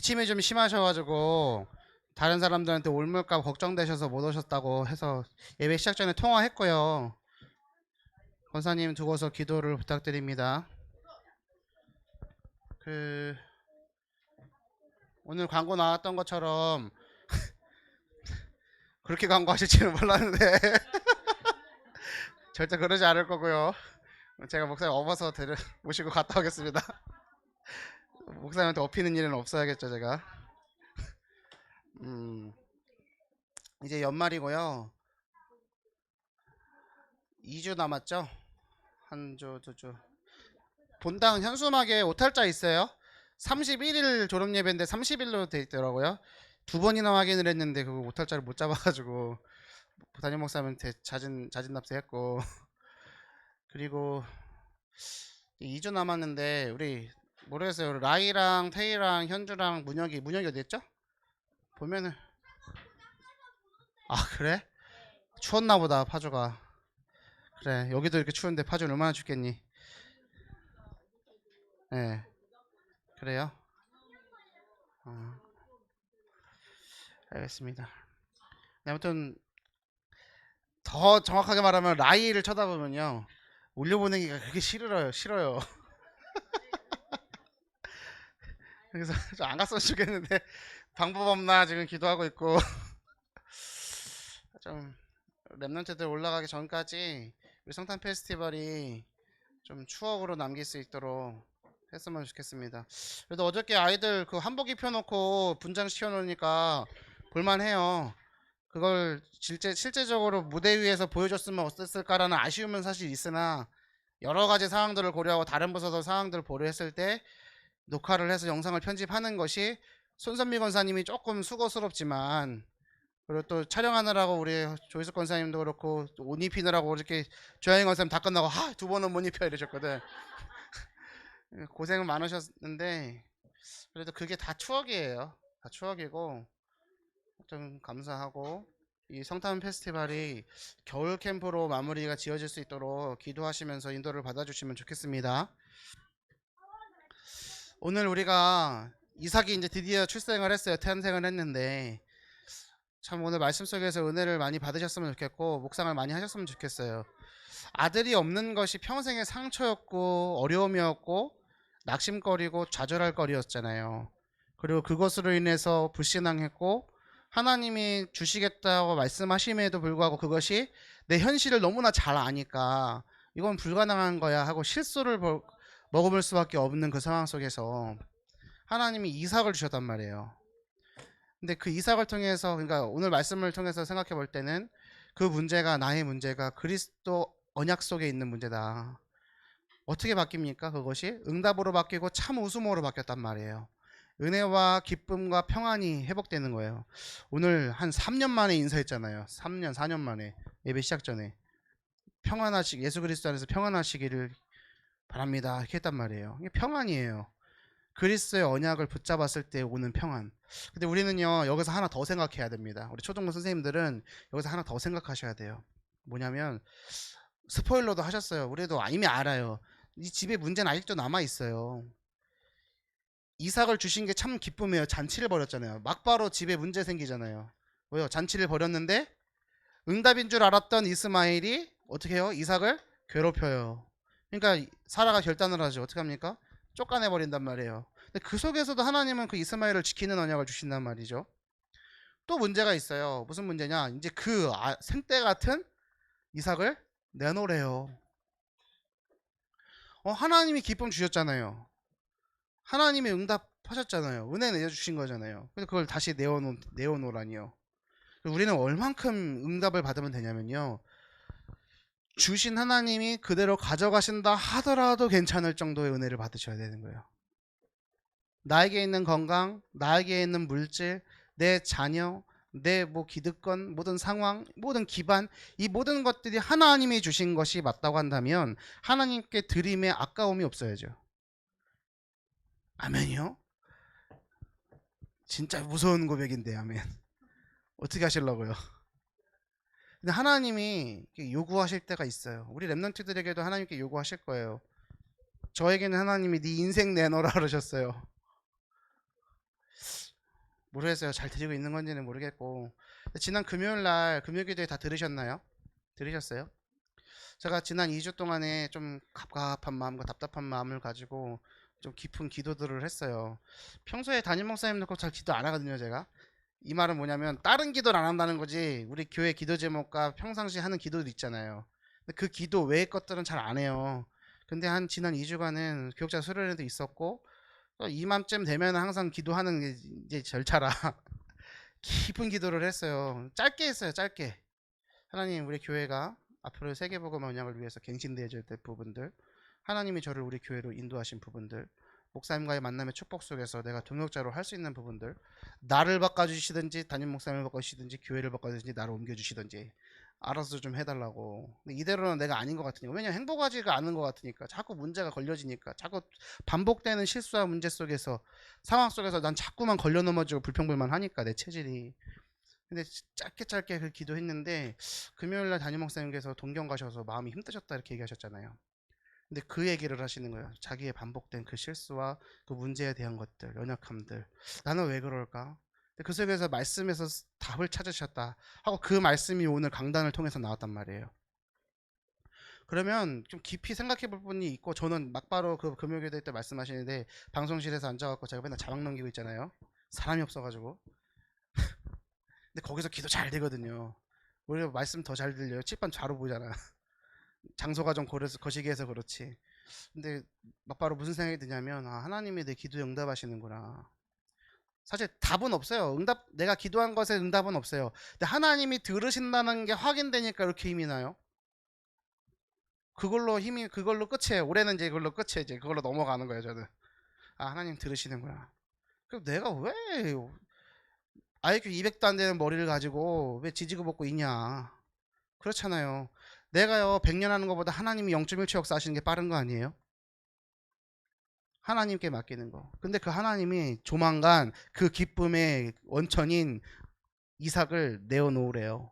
기침이 좀 심하셔가지고 다른 사람들한테 옮을까 걱정되셔서 못 오셨다고 해서 예배 시작 전에 통화했고요. 권사님 두고서 기도를 부탁드립니다. 그 오늘 광고 나왔던 것처럼 그렇게 광고하실지는 몰랐는데 절대 그러지 않을 거고요. 제가 목사님 업어서 모시고 갔다 오겠습니다. 목사님한테 업히는 일은 없어야겠죠 제가. 이제 연말이고요. 2주 남았죠? 한 주, 두 주. 본당 현수막에 오탈자 있어요. 31일 졸업 예배인데 30일로 돼 있더라고요. 두 번이나 확인을 했는데 그 오탈자를 못 잡아가지고 담임 목사님한테 자진 납세했고 그리고 2주 남았는데 우리 모르겠어요. 라이랑 태희랑 현주랑 문혁이 어디 있죠? 보면은 아 그래? 추웠나 보다 파주가. 그래 여기도 이렇게 추운데 파주는 얼마나 춥겠니? 예 네, 그래요? 알겠습니다. 네, 아무튼 더 정확하게 말하면 라이를 쳐다보면요 올려보내기가 그렇게 싫어요. 그래서 좀 안 갔으면 좋겠는데 방법 없나 지금 기도하고 있고 좀 랩런트들 올라가기 전까지 우리 성탄 페스티벌이 좀 추억으로 남길 수 있도록 했으면 좋겠습니다. 그래도 어저께 아이들 그 한복 입혀놓고 분장시켜 놓으니까 볼만해요. 그걸 실제적으로 무대 위에서 보여줬으면 어땠을까라는 아쉬움은 사실 있으나 여러 가지 상황들을 고려하고 다른 부서도 상황들을 고려했을 때 녹화를 해서 영상을 편집하는 것이 손선미 권사님이 조금 수고스럽지만 그리고 또 촬영하느라고 우리 조이스 권사님도 그렇고 옷 입히느라고 이렇게 조양희 권사님 다 끝나고 두 번은 못 입혀 이러셨거든. 고생 많으셨는데 그래도 그게 다 추억이에요. 다 추억이고 좀 감사하고 이 성탄 페스티벌이 겨울 캠프로 마무리가 지어질 수 있도록 기도하시면서 인도를 받아주시면 좋겠습니다. 오늘 우리가 이삭이 이제 드디어 출생을 했어요. 탄생을 했는데 참 오늘 말씀 속에서 은혜를 많이 받으셨으면 좋겠고 묵상을 많이 하셨으면 좋겠어요. 아들이 없는 것이 평생의 상처였고 어려움이었고 낙심거리고 좌절할 거리였잖아요. 그리고 그것으로 인해서 불신앙했고 하나님이 주시겠다고 말씀하심에도 불구하고 그것이 내 현실을 너무나 잘 아니까 이건 불가능한 거야 하고 실수를 먹어볼 수밖에 없는 그 상황 속에서 하나님이 이삭을 주셨단 말이에요. 근데 그 이삭을 통해서 그러니까 오늘 말씀을 통해서 생각해 볼 때는 그 문제가 나의 문제가 그리스도 언약 속에 있는 문제다. 어떻게 바뀝니까? 그것이 응답으로 바뀌고 참 웃음으로 바뀌었단 말이에요. 은혜와 기쁨과 평안이 회복되는 거예요. 오늘 한 3년 만에 인사했잖아요. 3년 4년 만에 예배 시작 전에 평안하시 예수 그리스도 안에서 평안하시기를 바랍니다. 이렇게 했단 말이에요. 이게 평안이에요. 그리스도의 언약을 붙잡았을 때 오는 평안. 근데 우리는요 여기서 하나 더 생각해야 됩니다. 우리 초등부 선생님들은 여기서 하나 더 생각하셔야 돼요. 뭐냐면 스포일러도 하셨어요. 우리도 이미 알아요. 이 집에 문제는 아직도 남아 있어요. 이삭을 주신 게 참 기쁨이에요. 잔치를 벌였잖아요. 막바로 집에 문제 생기잖아요. 왜요? 잔치를 벌였는데 응답인 줄 알았던 이스마엘이 어떻게 해요? 이삭을 괴롭혀요. 그러니까 사라가 결단을 하죠. 어떻게 합니까? 쫓아내 버린단 말이에요. 근데 그 속에서도 하나님은 그 이스마엘을 지키는 언약을 주신단 말이죠. 또 문제가 있어요. 무슨 문제냐? 이제 그 생때 같은 이삭을 내놓으래요. 하나님이 기쁨 주셨잖아요. 하나님이 응답하셨잖아요. 은혜 내려주신 거잖아요. 근데 그걸 다시 내어놓으라니요. 우리는 얼만큼 응답을 받으면 되냐면요. 주신 하나님이 그대로 가져가신다 하더라도 괜찮을 정도의 은혜를 받으셔야 되는 거예요. 나에게 있는 건강, 나에게 있는 물질, 내 자녀, 내 기득권, 모든 상황, 모든 기반, 이 모든 것들이 하나님이 주신 것이 맞다고 한다면 하나님께 드림에 아까움이 없어야죠. 아멘이요? 진짜 무서운 고백인데 아멘. 어떻게 하시려고요? 근데 하나님이 요구하실 때가 있어요. 우리 랩런트들에게도 하나님께 요구하실 거예요. 저에게는 하나님이 네 인생 내놓으라 그러셨어요. 모르겠어요. 잘 드리고 있는 건지는 모르겠고. 지난 금요일 날 금요기도에 다 들으셨나요? 들으셨어요? 제가 지난 2주 동안에 좀 갑갑한 마음과 답답한 마음을 가지고 좀 깊은 기도들을 했어요. 평소에 담임 목사님 놓고 잘 기도 안 하거든요, 제가. 이 말은 뭐냐면 다른 기도를 안 한다는 거지. 우리 교회 기도 제목과 평상시 하는 기도들 있잖아요. 근데 그 기도 외의 것들은 잘 안 해요. 근데 한 지난 2주간은 교육자 수련회도 있었고 이맘쯤 되면 항상 기도하는 게 이제 절차라 깊은 기도를 했어요. 짧게 했어요, 짧게. 하나님, 우리 교회가 앞으로 세계복음 언약을 위해서 갱신되어질 때 부분들, 하나님이 저를 우리 교회로 인도하신 부분들, 목사님과의 만남의 축복 속에서 내가 동역자로 할 수 있는 부분들, 나를 바꿔주시든지 담임 목사님을 바꿔주시든지 교회를 바꿔주시든지 나를 옮겨주시든지 알아서 좀 해달라고. 근데 이대로는 내가 아닌 것 같으니까. 왜냐면 행복하지가 않은 것 같으니까. 자꾸 문제가 걸려지니까. 자꾸 반복되는 실수와 문제 속에서, 상황 속에서 난 자꾸만 걸려 넘어지고 불평불만 하니까 내 체질이. 근데 짧게 짧게 그 기도했는데 금요일날 담임 목사님께서 동경 가셔서 마음이 힘드셨다 이렇게 얘기하셨잖아요. 근데 그 얘기를 하시는 거예요. 자기의 반복된 그 실수와 그 문제에 대한 것들, 연약함들. 나는 왜 그럴까? 근데 그 속에서 말씀에서 답을 찾으셨다 하고 그 말씀이 오늘 강단을 통해서 나왔단 말이에요. 그러면 좀 깊이 생각해 볼 분이 있고 저는 막바로 그 금요일에 때 말씀하시는데 방송실에서 앉아갖고 제가 맨날 자막 넘기고 있잖아요. 사람이 없어가지고. 근데 거기서 기도 잘 되거든요. 오히려 말씀 더 잘 들려요. 칠판 좌로 보잖아. 장소가 좀 거시기해서 그렇지. 근데 막바로 무슨 생각이 드냐면 하나님이 내 기도 응답하시는구나. 사실 답은 없어요. 내가 기도한 것에 응답은 없어요. 근데 하나님이 들으신다는 게 확인되니까 이렇게 힘이 나요. 그걸로 끝이에요. 올해는 이제 그걸로 끝이에요. 이제 그걸로 넘어가는 거예요, 저는. 하나님 들으시는구나. 그럼 내가 왜 IQ 200도 안 되는 머리를 가지고 왜 지지고 볶고 있냐. 그렇잖아요. 내가요 100년 하는 것보다 하나님이 0.1초 역사하시는 게 빠른 거 아니에요? 하나님께 맡기는 거. 근데 그 하나님이 조만간 그 기쁨의 원천인 이삭을 내어놓으래요.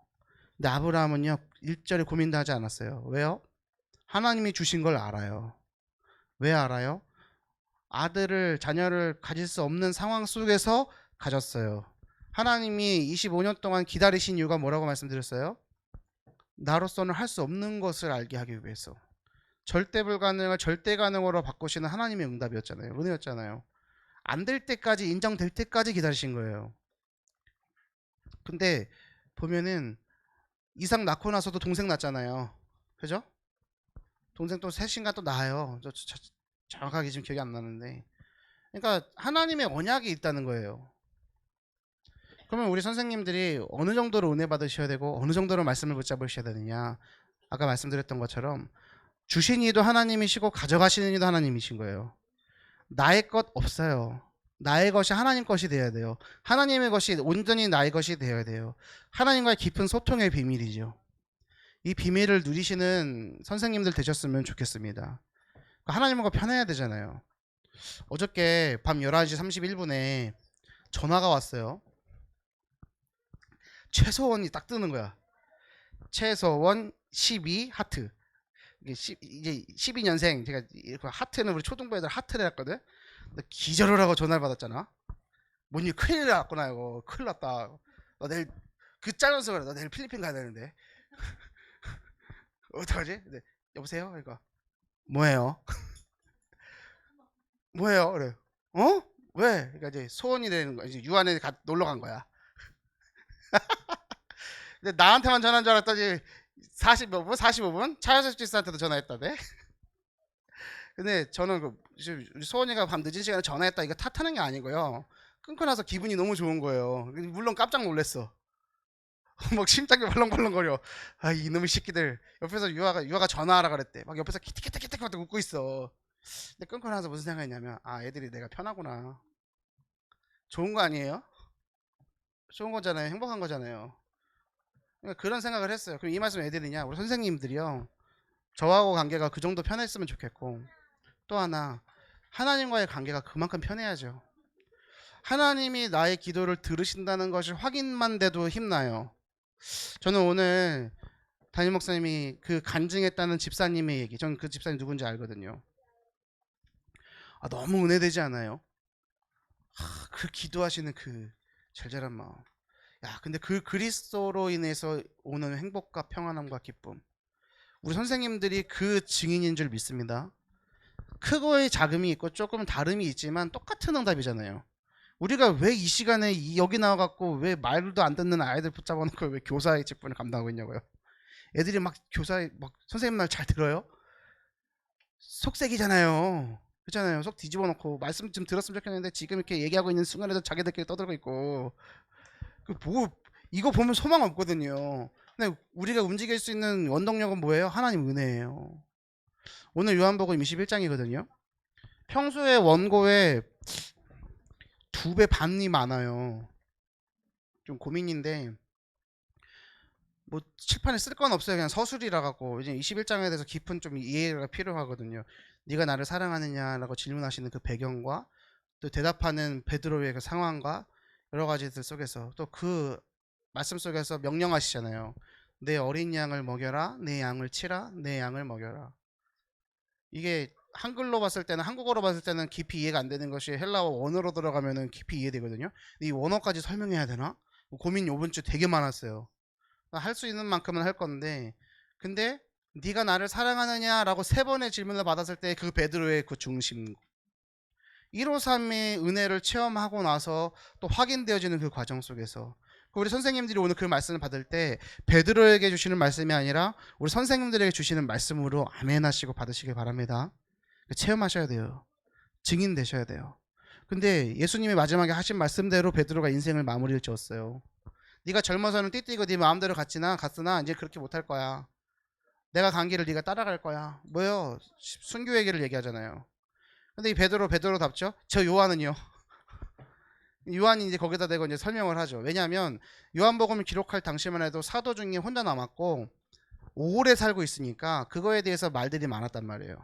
근데 아브라함은요 일절에 고민도 하지 않았어요. 왜요? 하나님이 주신 걸 알아요. 왜 알아요? 자녀를 가질 수 없는 상황 속에서 가졌어요. 하나님이 25년 동안 기다리신 이유가 뭐라고 말씀드렸어요? 나로서는 할 수 없는 것을 알게 하기 위해서. 절대 불가능을 절대 가능으로 바꾸시는 하나님의 응답이었잖아요. 은혜였잖아요. 안 될 때까지 인정될 때까지 기다리신 거예요. 근데 보면은 이삭 낳고 나서도 동생 낳잖아요. 그죠? 동생 또 셋인가 또 낳아요. 정확하게 지금 기억이 안 나는데. 그러니까 하나님의 언약이 있다는 거예요. 그러면 우리 선생님들이 어느 정도로 은혜 받으셔야 되고 어느 정도로 말씀을 붙잡으셔야 되느냐. 아까 말씀드렸던 것처럼 주신 이도 하나님이시고 가져가시는 이도 하나님이신 거예요. 나의 것 없어요. 나의 것이 하나님 것이 되어야 돼요. 하나님의 것이 온전히 나의 것이 되어야 돼요. 하나님과의 깊은 소통의 비밀이죠. 이 비밀을 누리시는 선생님들 되셨으면 좋겠습니다. 하나님과 편해야 되잖아요. 어저께 밤 11시 31분에 전화가 왔어요. 최서원이 딱 뜨는 거야. 최서원 12 하트. 이제 12년생. 제가 하트는 우리 초등부 애들 하트를 했거든. 기절을 하고 전화를 받았잖아. 뭔일 큰일 났구나 이거. 큰일 났다. 나 내일 그 짜면서 그래. 나 내일 필리핀 가야 되는데. 어떡하지? 근데 여보세요? 그러니까 뭐예요? 뭐예요? 그래. 어? 왜? 그러니까 이제 소원이 되는 거야. 이제 유한에 놀러 간 거야. 근데 나한테만 전화한 줄 알았더니 40몇 분? 45분? 차여섭 지사한테도 전화했다대. 근데 저는 우리 소원이가 밤 늦은 시간에 전화했다 이거 탓하는 게 아니고요. 끊고 나서 기분이 너무 좋은 거예요. 물론 깜짝 놀랐어. 막 심장이 벌렁벌렁거려. 이놈의 새끼들. 옆에서 유아가 전화하라 그랬대. 막 옆에서 키득키득키득 웃고 있어. 근데 끊고 나서 무슨 생각했냐면 애들이 내가 편하구나. 좋은 거 아니에요? 좋은 거잖아요. 행복한 거잖아요. 그러니까 그런 생각을 했어요. 그럼 이 말씀 왜 드리냐? 우리 선생님들이요. 저하고 관계가 그 정도 편했으면 좋겠고 또 하나 하나님과의 관계가 그만큼 편해야죠. 하나님이 나의 기도를 들으신다는 것이 확인만 돼도 힘나요. 저는 오늘 담임 목사님이 그 간증했다는 집사님의 얘기, 저는 그 집사님 누군지 알거든요. 너무 은혜되지 않아요? 그 기도하시는 그 절절한 마음. 야, 근데 그 그리스도로 인해서 오는 행복과 평안함과 기쁨. 우리 선생님들이 그 증인인 줄 믿습니다. 크고의 작음이 있고 조금 다름이 있지만 똑같은 응답이잖아요. 우리가 왜 이 시간에 여기 나와갖고 왜 말도 안 듣는 아이들 붙잡아놓고 왜 교사의 직분을 감당하고 있냐고요. 애들이 막 교사의 막 선생님 말 잘 들어요? 속색이잖아요. 그렇잖아요. 속 뒤집어 놓고 말씀 좀 들었으면 좋겠는데 지금 이렇게 얘기하고 있는 순간에도 자기들끼리 떠들고 있고 뭐 이거 보면 소망 없거든요. 근데 우리가 움직일 수 있는 원동력은 뭐예요? 하나님 은혜예요. 오늘 요한복음 21장이거든요. 평소에 원고에 2배 반이 많아요. 좀 고민인데 뭐 칠판에 쓸 건 없어요. 그냥 서술이라 갖고 이제 21장에 대해서 깊은 좀 이해가 필요하거든요. 네가 나를 사랑하느냐라고 질문하시는 그 배경과 또 대답하는 베드로의 그 상황과 여러 가지들 속에서 또 그 말씀 속에서 명령하시잖아요. 내 어린 양을 먹여라, 내 양을 치라, 내 양을 먹여라. 이게 한글로 봤을 때는 한국어로 봤을 때는 깊이 이해가 안 되는 것이 헬라어 원어로 들어가면은 깊이 이해되거든요. 이 원어까지 설명해야 되나? 고민 요번 주 되게 많았어요. 할 수 있는 만큼은 할 건데 근데 네가 나를 사랑하느냐라고 3번의 질문을 받았을 때 그 베드로의 그 중심 153의 은혜를 체험하고 나서 또 확인되어지는 그 과정 속에서 우리 선생님들이 오늘 그 말씀을 받을 때 베드로에게 주시는 말씀이 아니라 우리 선생님들에게 주시는 말씀으로 아멘 하시고 받으시길 바랍니다. 체험하셔야 돼요. 증인 되셔야 돼요. 근데 예수님이 마지막에 하신 말씀대로 베드로가 인생을 마무리를 지었어요. 네가 젊어서는 띠띠고 네 마음대로 갔으나 이제 그렇게 못할 거야. 내가 간 길을 네가 따라갈 거야. 뭐요? 순교의 길을 얘기하잖아요. 근데 이 베드로답죠? 저 요한은요. 요한이 이제 거기다 대고 이제 설명을 하죠. 왜냐하면 요한복음을 기록할 당시만 해도 사도 중에 혼자 남았고 오래 살고 있으니까 그거에 대해서 말들이 많았단 말이에요.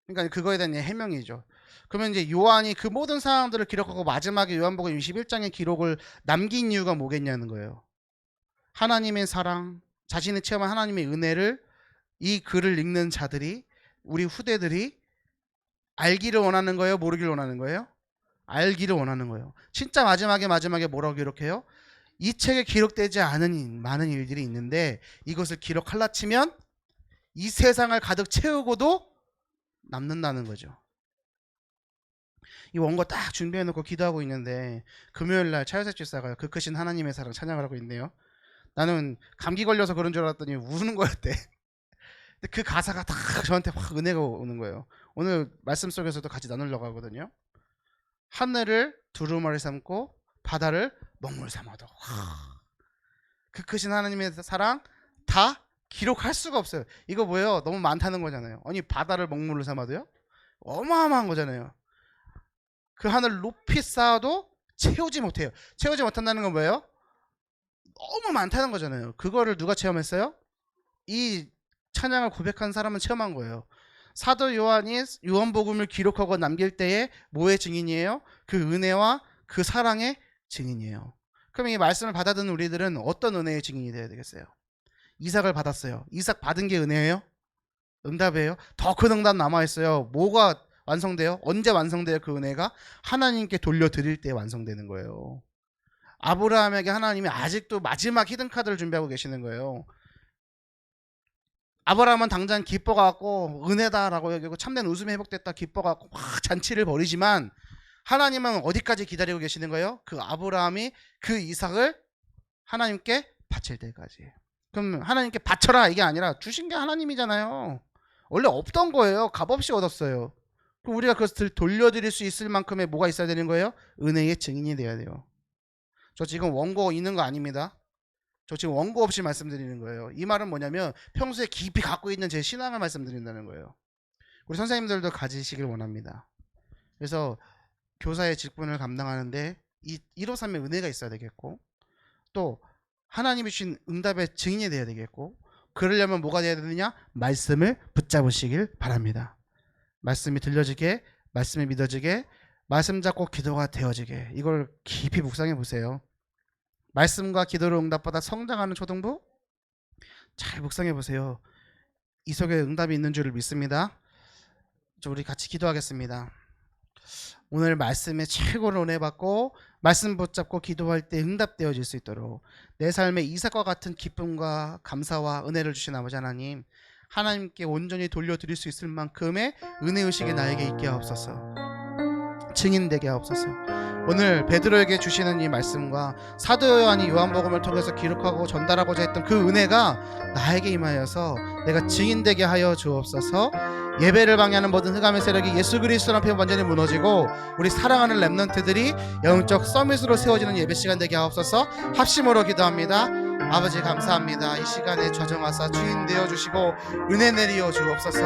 그러니까 그거에 대한 해명이죠. 그러면 이제 요한이 그 모든 상황들을 기록하고 마지막에 요한복음 21장의 기록을 남긴 이유가 뭐겠냐는 거예요. 하나님의 사랑, 자신이 체험한 하나님의 은혜를 이 글을 읽는 자들이 우리 후대들이 알기를 원하는 거예요? 모르기를 원하는 거예요? 알기를 원하는 거예요. 진짜 마지막에 뭐라고 기록해요? 이 책에 기록되지 않은 많은 일들이 있는데 이것을 기록할라 치면 이 세상을 가득 채우고도 남는다는 거죠. 이 원고 딱 준비해놓고 기도하고 있는데 금요일날 차요셉 집사가 그 크신 하나님의 사랑 찬양을 하고 있네요. 나는 감기 걸려서 그런 줄 알았더니 우는 거였대. 근데 그 가사가 딱 저한테 확 은혜가 오는 거예요. 오늘 말씀 속에서도 같이 나누려고 하거든요. 하늘을 두루마리 삼고 바다를 먹물 삼아도 그 크신 하나님의 사랑 다 기록할 수가 없어요. 이거 뭐예요? 너무 많다는 거잖아요. 아니 바다를 먹물로 삼아도요? 어마어마한 거잖아요. 그 하늘 높이 쌓아도 채우지 못해요. 채우지 못한다는 건 뭐예요? 너무 많다는 거잖아요. 그거를 누가 체험했어요? 이 찬양을 고백한 사람은 체험한 거예요. 사도 요한이 요한복음을 기록하고 남길 때에 뭐의 증인이에요? 그 은혜와 그 사랑의 증인이에요. 그럼 이 말씀을 받아듣는 우리들은 어떤 은혜의 증인이 되어야 되겠어요? 이삭을 받았어요. 이삭 받은 게 은혜예요? 응답이에요? 더 큰 응답 남아있어요. 뭐가 완성돼요? 언제 완성돼요? 그 은혜가 하나님께 돌려드릴 때 완성되는 거예요. 아브라함에게 하나님이 아직도 마지막 히든카드를 준비하고 계시는 거예요. 아브라함은 당장 기뻐갖고 은혜다라고 여기고 참된 웃음이 회복됐다 기뻐갖고 막 잔치를 벌이지만 하나님은 어디까지 기다리고 계시는 거예요? 그 아브라함이 그 이삭을 하나님께 바칠 때까지. 그럼 하나님께 바쳐라 이게 아니라 주신 게 하나님이잖아요. 원래 없던 거예요. 값없이 얻었어요. 그럼 우리가 그것을 돌려드릴 수 있을 만큼의 뭐가 있어야 되는 거예요? 은혜의 증인이 돼야 돼요. 저 지금 원고 있는 거 아닙니다. 저 지금 원고 없이 말씀드리는 거예요. 이 말은 뭐냐면 평소에 깊이 갖고 있는 제 신앙을 말씀드린다는 거예요. 우리 선생님들도 가지시길 원합니다. 그래서 교사의 직분을 감당하는데 이 153의 은혜가 있어야 되겠고 또 하나님이 주신 응답의 증인이 돼야 되겠고 그러려면 뭐가 돼야 되느냐? 말씀을 붙잡으시길 바랍니다. 말씀이 들려지게 말씀이 믿어지게 말씀 잡고 기도가 되어지게 이걸 깊이 묵상해 보세요. 말씀과 기도로 응답받아 성장하는 초등부 잘 묵상해 보세요. 이 속에 응답이 있는 줄을 믿습니다. 우리 같이 기도하겠습니다. 오늘 말씀에 최고로 은혜 받고 말씀 붙잡고 기도할 때 응답되어질 수 있도록 내 삶에 이삭과 같은 기쁨과 감사와 은혜를 주신 아버지 하나님, 하나님께 온전히 돌려드릴 수 있을 만큼의 은혜의식이 나에게 있게 하옵소서. 증인되게 하옵소서. 오늘 베드로에게 주시는 이 말씀과 사도 요한이 요한복음을 통해서 기록하고 전달하고자 했던 그 은혜가 나에게 임하여서 내가 증인되게 하여 주옵소서. 예배를 방해하는 모든 흑암의 세력이 예수 그리스도 앞에 완전히 무너지고 우리 사랑하는 렘넌트들이 영적 서밋으로 세워지는 예배 시간 되게 하옵소서. 합심으로 기도합니다. 아버지 감사합니다. 이 시간에 좌정하사 주인 되어 주시고 은혜 내리어 주옵소서.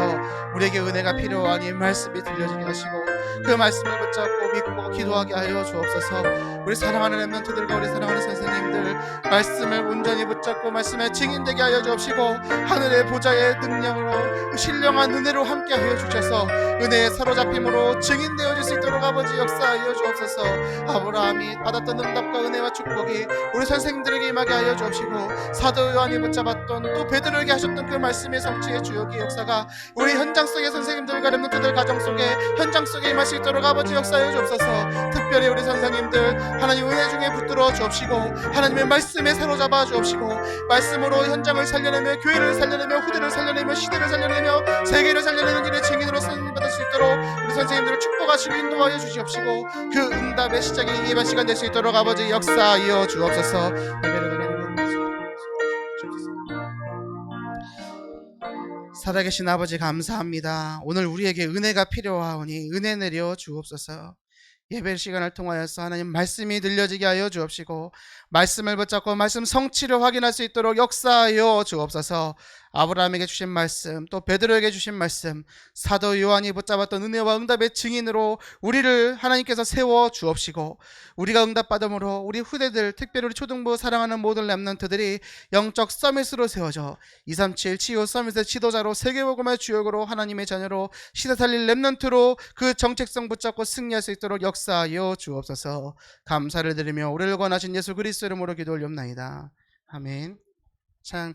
우리에게 은혜가 필요하니 말씀이 들려지게 하시고 그 말씀을 붙잡고 믿고 기도하게 하여 주옵소서. 우리 사랑하는 렘넌트들과 우리 사랑하는 선생님들 말씀을 온전히 붙잡고 말씀에 증인되게 하여 주옵시고 하늘의 보좌의 능력으로 신령한 은혜로 함께 하여 주셔서 은혜에 사로잡힘으로 증인되어질 수 있도록 아버지 역사하여 주옵소서. 아브라함이 받았던 응답과 은혜와 축복이 우리 선생들에게 임하게 하여 주옵시고 사도 요한이 붙잡았던 또 베드로에게 하셨던 그 말씀의 성취의 주역의 역사가 우리 현장 속의 선생님들과 렘넌트들 가정 속에 현장 속에 임할 수 있도록 아버지 역사하여 주옵소서. 특별히 우리 선생님들 하나님 은혜 중에 붙들어 주옵시고 하나님의 말씀에 사로잡아 주옵시고 말씀으로 현장을 살려내며 교회를 살려내며 후대를 살려내며 시대를 살려내며 세계를 살려내는 일의 증인으로 쓰임받을 수 있도록 우리 선생님들을 축복하시고 인도하여 주시옵시고 그 응답의 시작이 예배 시간 될 수 있도록 아버지 역사하여 주옵소서. 살아계신 아버지 감사합니다. 오늘 우리에게 은혜가 필요하오니 은혜 내려 주옵소서. 예배 시간을 통하여서 하나님 말씀이 들려지게 하여 주옵시고 말씀을 붙잡고 말씀 성취를 확인할 수 있도록 역사하여 주옵소서. 아브라함에게 주신 말씀 또 베드로에게 주신 말씀 사도 요한이 붙잡았던 은혜와 응답의 증인으로 우리를 하나님께서 세워 주옵시고 우리가 응답받음으로 우리 후대들 특별히 우리 초등부 사랑하는 모든 렘넌트들이 영적 서밋으로 세워져 237 치유 서밋의 지도자로 세계복음의 주역으로 하나님의 자녀로 시대 살릴 렘넌트로 그 정체성 붙잡고 승리할 수 있도록 역사하여 주옵소서. 감사를 드리며 우리를 권하신 예수 그리스도 이름으로 기도 올리옵나이다. 아멘. 찬양